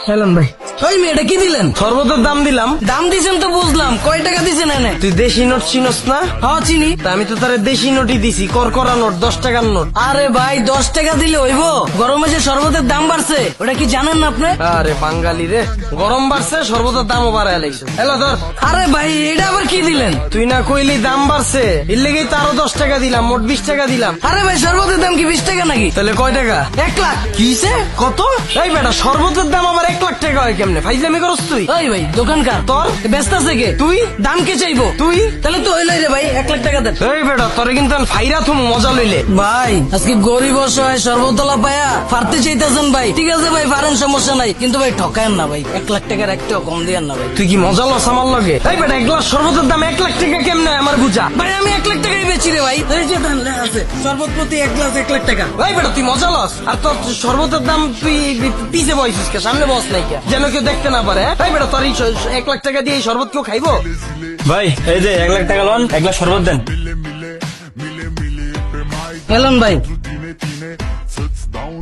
Helen ভাই, ওই মেয়েটা কি দিলেন? শরবতের দাম দিলাম। দাম দিছেন তো বুঝলাম, কয় টাকা দিছেন এনে? তুই দেশি নোট চিনস না? হ্যাঁ চিনি। তা আমি তো তার দেশি নোটই দিছি, করকরা নোট, 10 টাকার নোট। আরে ভাই 10 টাকা দিলে হইব? গরমে যে শরবতের দাম বাড়ছে ওটা কি জানেন না আপনি? আরে বাঙালি রে, গরম বাড়ছে, শরবতের দামও বাড়ায় লাগছে। হ্যালো ধর। আরে ভাই এটা আবার কি দিলেন? তুই না কইলি দাম বাড়ছে, এর লেগেই তো আরো 10 টাকা দিলাম, মোট 20 টাকা দিলাম। আরে ভাই শরবতের দাম কি 20 টাকা নাকি? তাহলে কয় টাকা? 1 লাখ। কিসে? কত? এই বেটা, শরবতের দাম আবার 1 লাখ টাকা হয় কেমনে? ফাইজলামি করস তুই? ওই ভাই দোকানকার তোর ব্যস্ত আছে কে? তুই দাম কে চাইবো? তুই তাহলে তো হইলই রে ভাই, 1 লাখ টাকা দেন। এই বেটা, তোরে কিন্তু আমি ফাইরা থুম মজা লইলে। ভাই আজকে গরিব অসহায় সর্বতলা পায়া ফারতে চাইতেছেন ভাই, ঠিক আছে ভাই পারেন, সমস্যা নাই, কিন্তু ভাই ঠকায়েন না ভাই, 1 লাখ টাকার একটাও কম দিয়েন না ভাই। তুই কি মজা লস আমার লগে? এই বেটা, এক গ্লাস শরবতের দাম 1 লাখ টাকা কেমনে হয় আমার বুঝা। ভাই আমি 1 লাখ টাকাই বেচি রে ভাই, এই যে ধান লেখা আছে শরবত প্রতি 1 গ্লাস 1 লাখ টাকা। এই বেটা, তুই মজা লস, আর তোর শরবতের দাম তুই পিছে বসিস কে, সামনে বস নাই কে, যেন কেউ দেখতে না পারে। এই বেটা, তোর এই 1 লাখ টাকা দিয়ে এই শরবত কেউ খাইবো? ভাই এই যে 1 লাখ টাকা লোন, 1 গ্লাস শরবত দেন। এলন ভাই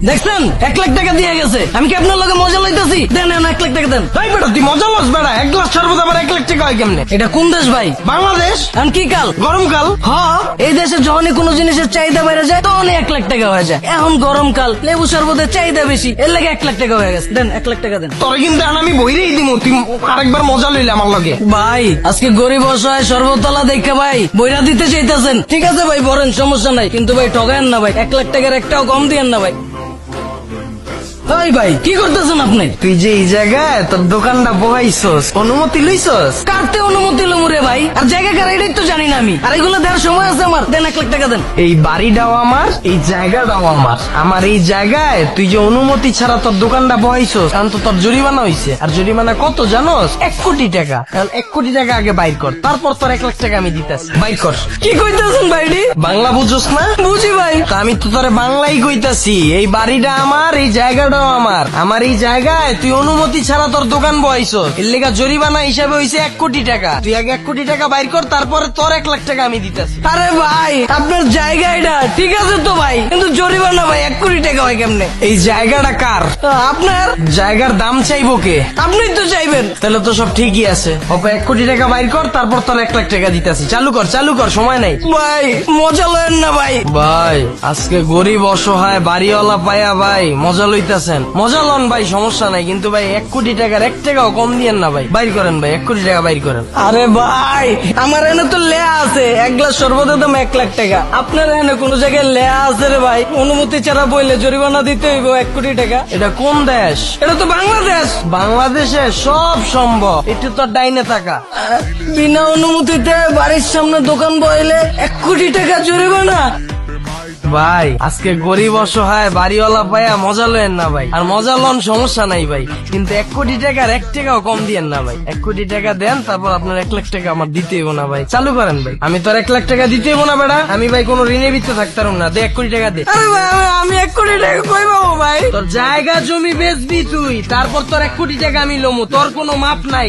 দেখছেন 1 লাখ টাকা দিয়ে গেছে, আমি কি আপনার লগে মজা লইতেছি? দেন 1 লাখ টাকা দেন। এই বেটা, তুই মজা লস বেটা, 1 গ্লাস শরবত আবার 1 লাখ টাকা হয় কেমনে? এটা কোন দেশ ভাই? বাংলাদেশ। এখন কি কাল? গরমকাল। হ্যাঁ এই দেশে যখনই কোনো জিনিসের চাহিদা বেড়ে যায় তখনই 1 লাখ টাকা হয়ে যায়। এখন গরমকাল, লেবু শরবতের চাহিদা বেশি, এর লাগে 1 লাখ টাকা হয়ে গেছে। দেন 1 লাখ টাকা দেন। তোর কিন্তু এখন আমি বইরেই দিমু, তুই আরেকবার মজা লইলে আমার লগে। ভাই আজকে গরিব অসহায় সর্বতলা দেখা ভাই বইরা দিতে চাইতেছেন, ঠিক আছে ভাই বলেন, সমস্যা নাই, কিন্তু ভাই ঠগায়েন না ভাই, 1 লাখ টাকার একটাও কম দিয়েন না ভাই। ওই ভাই কি করতেছেন আপনি? তুই যে এই জায়গায় তোর দোকানটা বহাইছস, অনুমতি লইছস? কাটতে অনুমতি লমু রে ভাই, আর জায়গা কার এটাই তো জানি না আমি, আর এগুলো দেওয়ার সময় আছে আমার। দেন 1 লাখ টাকা দেন। এই বাড়িটাও আমার, এই জায়গাটাও আমার। আমার এই জায়গায় তুই যে অনুমতি ছাড়া তোর দোকানটা বহাইছস, এখন তো তোর জরিমানা হইছে। আর জরিমানা কত জানোস? 1 কোটি টাকা। এখন 1 কোটি টাকা আগে বাইর কর, তারপর তোর 1 লাখ টাকা আমি দিতেছি। বাইর কর। কি কইতেছেন ভাইডি? বাংলা বুঝছস না? বুঝি ভাই। তা আমি তো তোরে বাংলাই কইতাছি, এই বাড়িটা আমার, এই জায়গাটাও আমার। আমার এই জায়গায় তুই অনুমতি ছাড়া তোর দোকান বহাইছস, এর লেগা জরিমানা হিসাবে হইছে 1 কোটি টাকা। তুই আগে 1 কোটি টাকা বাইর কর, তারপরে তোর 1 লাখ টাকা আমি দিতেছি। আরে ভাই আপনার জায়গা এটা ঠিক আছে তো ভাই, কিন্তু জরিমানা ভাই 1 কোটি টাকা হয় কেমনে? এই জায়গাটা কার? আপনার। জায়গার দাম চাইবো কে? আপনিই তো চাইবেন। তাহলে তো সব ঠিকই আছে। 1 কোটি টাকা বাইর কর, তারপর তোর 1 লাখ টাকা দিতেছি। চালু কর, চালু কর, সময় নাই। ভাই মজা লয়েন না ভাই। ভাই আজকে গরিব অসহায় বাড়িওয়ালা পায়া ভাই মজা লইতাছেন, মজা লন ভাই, সমস্যা নাই, কিন্তু ভাই 1 কোটি টাকার 1 টাকাও কম দিয়েন না ভাই। বাইর করেন ভাই, 1 কোটি টাকা বাইর করেন। আরে ভাই আমার এনে তো লেয়া আছে 1 গ্লাস শরবতের দাম 1 লাখ টাকা, আপনার এনে কোন জায়গায় লেয়া আছে রে ভাই? অনুমতি ছাড়া বইলে জরিমানা দিতে হইব 1 কোটি টাকা। এটা কোন দেশ? এটা তো বাংলাদেশ। বাংলাদেশে সব সম্ভব, একটু তোর ডাইনে থাকা। বিনা অনুমতিতে বাড়ির সামনে দোকান বইলে 1 কোটি টাকা জরিমানা। ভাই আজকে গরিব অসহায় বাড়িওয়ালা পায়া মজা লয়েন না ভাই, আর মজা লন, সমস্যা নাই ভাই, কিন্তু 1 কোটি টাকার 1 টাকাও কম দিয়েন না ভাই। 1 কোটি টাকা দেন, তারপর আপনার 1 লাখ টাকা আমার দিতে হইব না ভাই। চালু করেন ভাই। আমি তোর 1 লাখ টাকা দিতে হইব না বেড়া, আমি ভাই কোনো ঋণের ভিতরে থাকতাম না। দে 1 কোটি টাকা দে। আরে ভাই আমি 1 কোটি টাকা কই পাবো ভাই? তোর জায়গা জমি বেচবি তুই, তারপর তোর 1 কোটি টাকা আমি লমু, তোর কোনো মাপ নাই।